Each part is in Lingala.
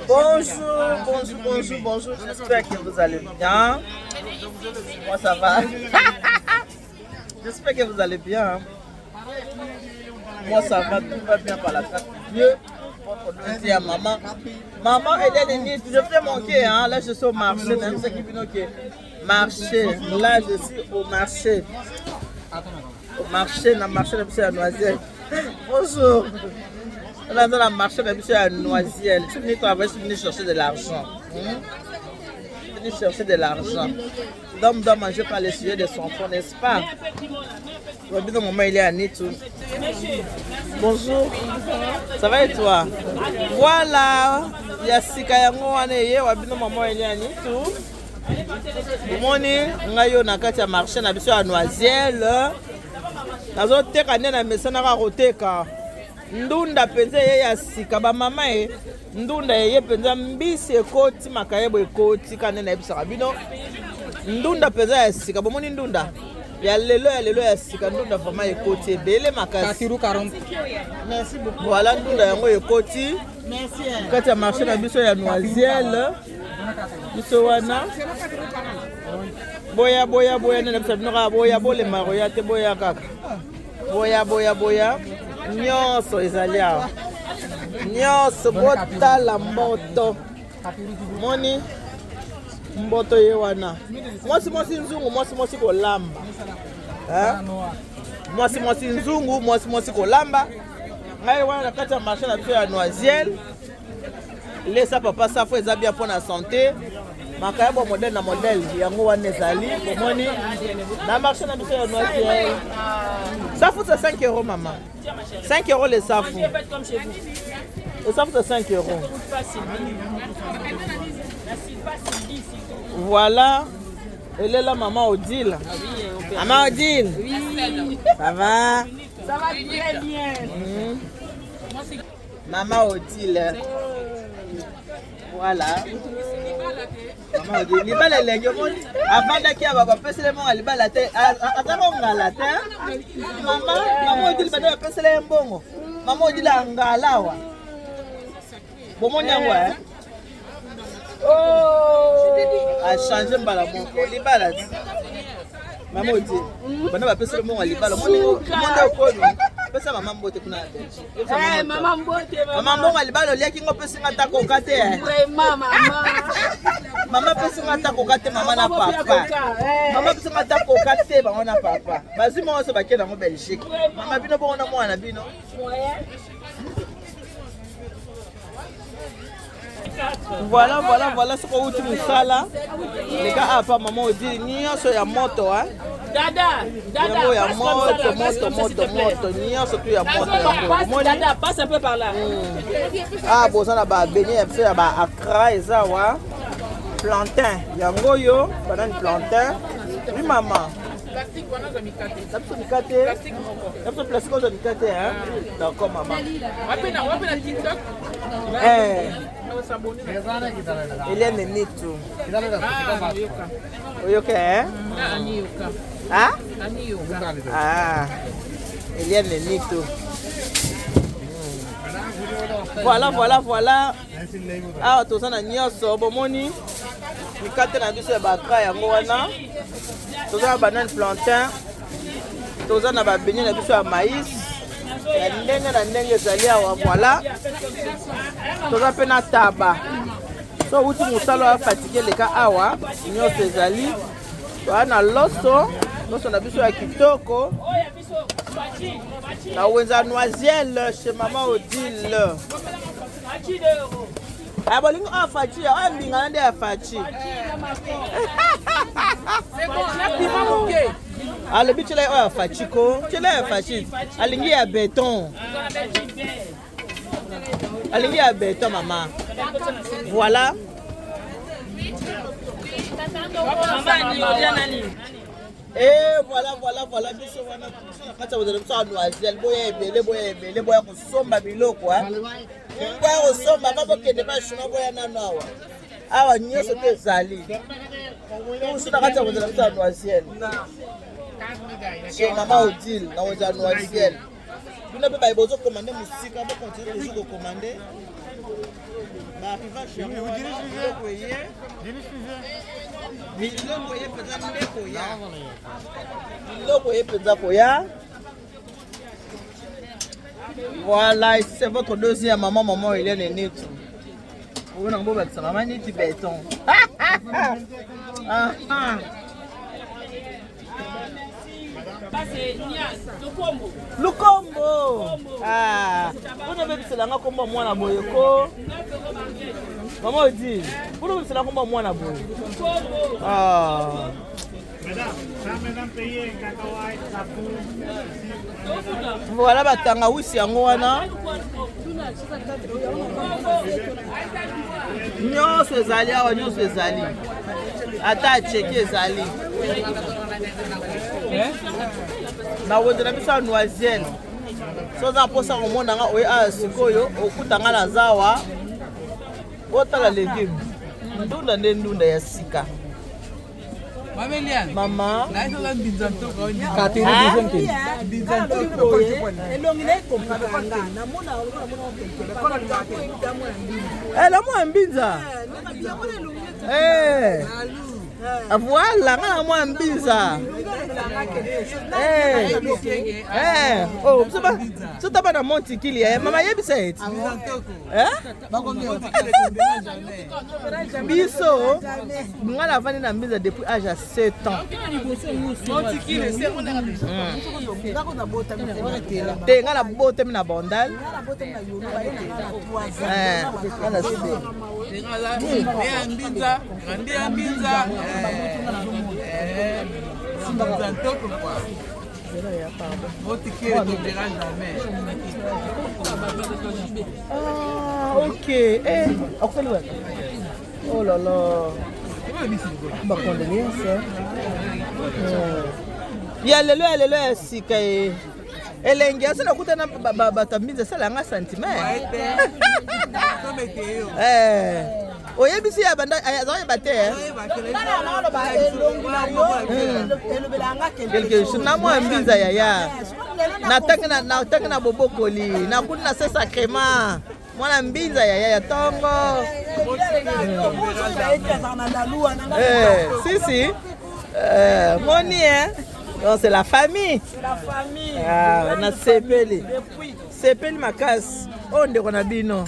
Bonjour. J'espère que vous allez bien. Moi, ça va. J'espère que vous allez bien. Moi, ça va, tout va bien par la grâce de Dieu. Je dis à maman. Maman, elle est limite. Je fais manquer. Hein. Là, je suis au marché. Même ceux qui viennent au marché. Là, je suis au marché. Au marché, dans le marché de M. Noisiel. Bonjour. Là, dans le marché de M. Noisiel. Je suis venu travailler, je suis venu chercher de l'argent. Je suis venu chercher de l'argent. L'homme doit manger par les sujets de son enfant, n'est-ce pas? Mon maman, il est à Nitou. Bonjour. Ça va et toi? Voilà. Il y a Sika Yango Waneye, Wabino maman, il est à Nitou. Moni, ngayo na kati ya marché na biso ya Noisiel. Nazo teka nena mesana ka koteka. Ndunda penza ye ya Sika ba mama e. Ndunda ye penza mbisi ekoti makayebo ekoti kanena ebisa bino. Ndunda penza ya Sika bomoni ndunda. Ya lelo ya Sika ndunda vraiment ekoti ebele makasi. Kasiru 40. Merci beaucoup. Voilà ndunda yango ekoti. Merci. Kati ya marché na biso ya Noisiel. Biso wana. Boya nena bisa binoka boya bole maroya te boya kaka. Boya. Nyonso ezali awa. Nyonso botala mboto. Moni mboto ye wana. Mwasi nzungu, mwasi kolamba. Mwasi nzungu, mwasi kolamba. Ngai wana na kati ya marché na biso ya Noisiel. Laisse papa ça faut eza bien pour la santé. Makayabo modèle na modèle yango wana ezali bomoni na marché na biso ya Noisiel. Ça faut 5 € maman. 5 € les safou. Et ça faut 5 €. Voilà. Elle est là maman Odile. Maman Odile. Oui. Ça va? Ça va très bien. Maman Odile. Voilà. Maman Odile. Libala lengo moni. Avant qu'il y a baba pesele mo libala te. Atako ngala te. Maman Odile bana pesele mbongo. Maman Odile ngalawa. Bomoni yango hein. Oh! A changé mbala moko. Libala. Maman Odile. Bana pesele mbongo libala. Monde okoni. Pesa maman mbote kuna Belgique. Eh maman mbote maman. Maman mbongo libalo liaki ngo pesa ngata kokate eh. Vraiment maman. Maman pesa ngata kokate mama na papa. Maman pesa ngata kokate ba na papa. Bazi mo so bakena ngo Belgique. Mama bino bongo na mwana bino. Voilà ce qu'on uti musala. Les gars apa maman Odile nyonso ya moto hein. Dada, ya moto, nyonso tu ya moto. Dada, passe un peu par là. Ah, bon, ça là-bas, béni, il y a Accra, et ça, plantain. Yango yo, banane plantain. Oui, maman. Plastique, on a mis caté. Plastique, on a mis caté, hein? D'accord, maman. On va TikTok. Il est né tout. Ok, hein? Ah? Ah, il est né tout. Voilà. Ah, tout ça na nyonso bomoni. Mikate na biso ya bakra yango wana. Toza banane plantain. Toza na ba beignet na biso ya maïs. Ya ndenge ezali awa voilà. Toza pe na taba. So uti musalo ya fatigué leka awa. Nyonso ezali. Toza na loso na biso ya kitoko. Na wenza Noisiel chez maman Odile. Ah bolingo afachi, mbinga nde afachi. C'est bon, la piment moké. Ah le bichela o afachi ko, chela afachi. Alingi ya béton. Alingi ya béton maman. Voilà. Maman ni odia nani? Et voilà biso wana kata wazele msa Noisiel boya ebele boya kusomba biloko hein. Boya kusomba babo kende ba shuna boya nanawa. Awa nyonso te ezali. Usuna kata wazele msa Noisiel. Chez maman Odile na wazele Noisiel. Bino pe ba ibozo commander musika ba continuer toujours de commander. arrivage yango biloko eye biloko eye mpenza nde koya biloko eye mpenza koya. Voilà, ici c'est votre deuxième maman Hélène et Netu. Vous voyez, on va faire maman Niti béton. Lukombo. Ah, vous n'avez pas cela comme moi na boyeko. Maman dit, vous n'avez pas cela comme moi na boy. Ah. Madame, payez cacahuète, sapou. Voilà, batanga wisi yango wana. Nyonso ezali awa, nyonso ezali. Ata cheki ezali. Na wendela biso noisienne. Soza posa komona nga oye a sikoyo okutanga na zawa. Otala légume. Ndunda nde ndunda ya sika. Maman, voilà, moi mbinza. Oh, ça t'a pas monté qu'il y a. Maman, il y a bisset. Biso, moi la vanne na mbinza depuis âge à 7 ans. T'es la beauté na bandal. Ok. Oh là là. Ma condoléance. Yalelo sika e. Elenge asina kutana batambiza sala nga sentiment. Oyebisi ya banda azaye bate quelque chose na moi mbiza yaya nataka na bobokoli na kuna na sacrement mwana mbiza yaya tongo si moni c'est la famille. Ah, na sepeli makasi on de kona bino.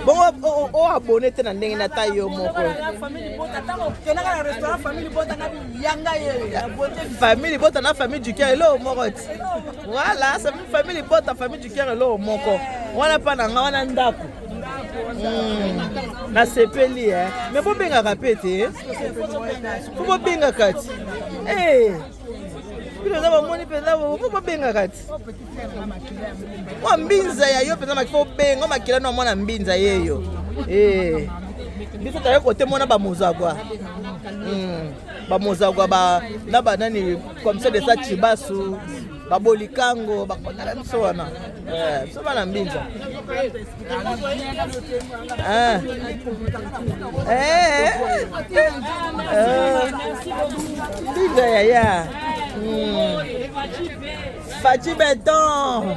Bon, abonné te na ndenge na tayo moko. Famille bota na famille du cœur lo moko. Voilà, c'est famille bota famille du cœur lo moko. Wana pa na wana ndako. Na sepeli mais faut benga kapete. Faut benga kati. Pilo na bamoni peza faut benga kati. Wa mbinza ya yo peza makifo benga makila no mwana mbinza yeyo. Biso tayo kote mona ba mozagwa. Ba mozagwa ba na banani comme ça de ça chibasu. Ba bolikango ba kona biso wana. Biso bana mbinza. Mbinza ya. Fachi Béton.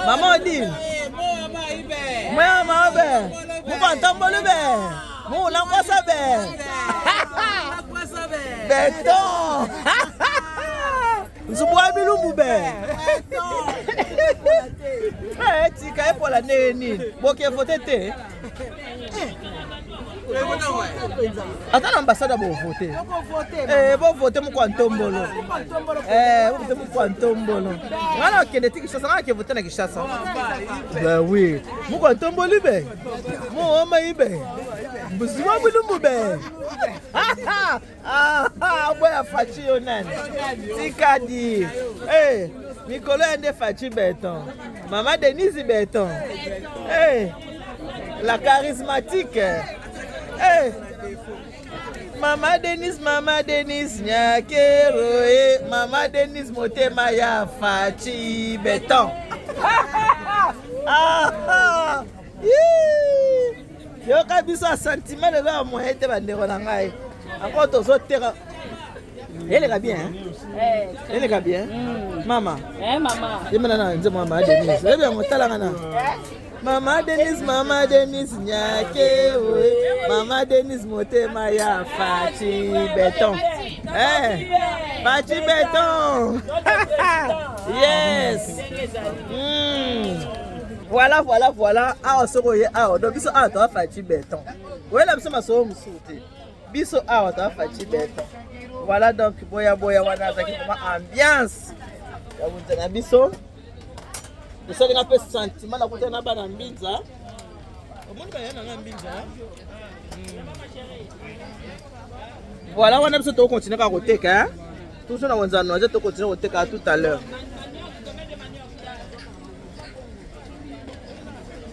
Maman dit. Moi mabe. Mu pantombolo be. Mu na kwasa be. Béton. Nzubwa bilumbu be. Tika e pola neni. Boke vote te. Attends l'ambassade pour voter. Pour voter mon Kwantombolo. Voter mon Kwantombolo. Voilà que des trucs qui sont là qui votent na Kinshasa. Ben oui. Mon Kwantombolo be. Mon homme ibe. Buzima bulumbu be. Boya Fachi onan. Tikadi. Nicolas ende Fachi Béton. Maman Denise Béton. La charismatique. Maman Denise Nyakero Maman Denise Motema ya Fachi Béton. Yo kabisa sentiment de la moyenne bande ko na ngai. Encore tozo terra. Elle est bien, hein? Elle est bien. Maman. Maman. Je me dis maman Denise. Je vais me talangana. Maman Denise, nyake, maman Denise, motema ya Fachi Béton. Fachi Béton. Yes. Voilà. Ah, soroye, ah, donc biso ah, toi Fachi Béton. Oui, là, biso maso musuti. Biso ah, toi Fachi Béton. Voilà donc boya wana zaki comme ambiance. Ya wunzana biso. Ça a un sentiment de côté na bana mbinza. Omoni ba yana mbinza. Voilà, on a besoin de continuer à roter, toujours on va continuer à roter tout à l'heure.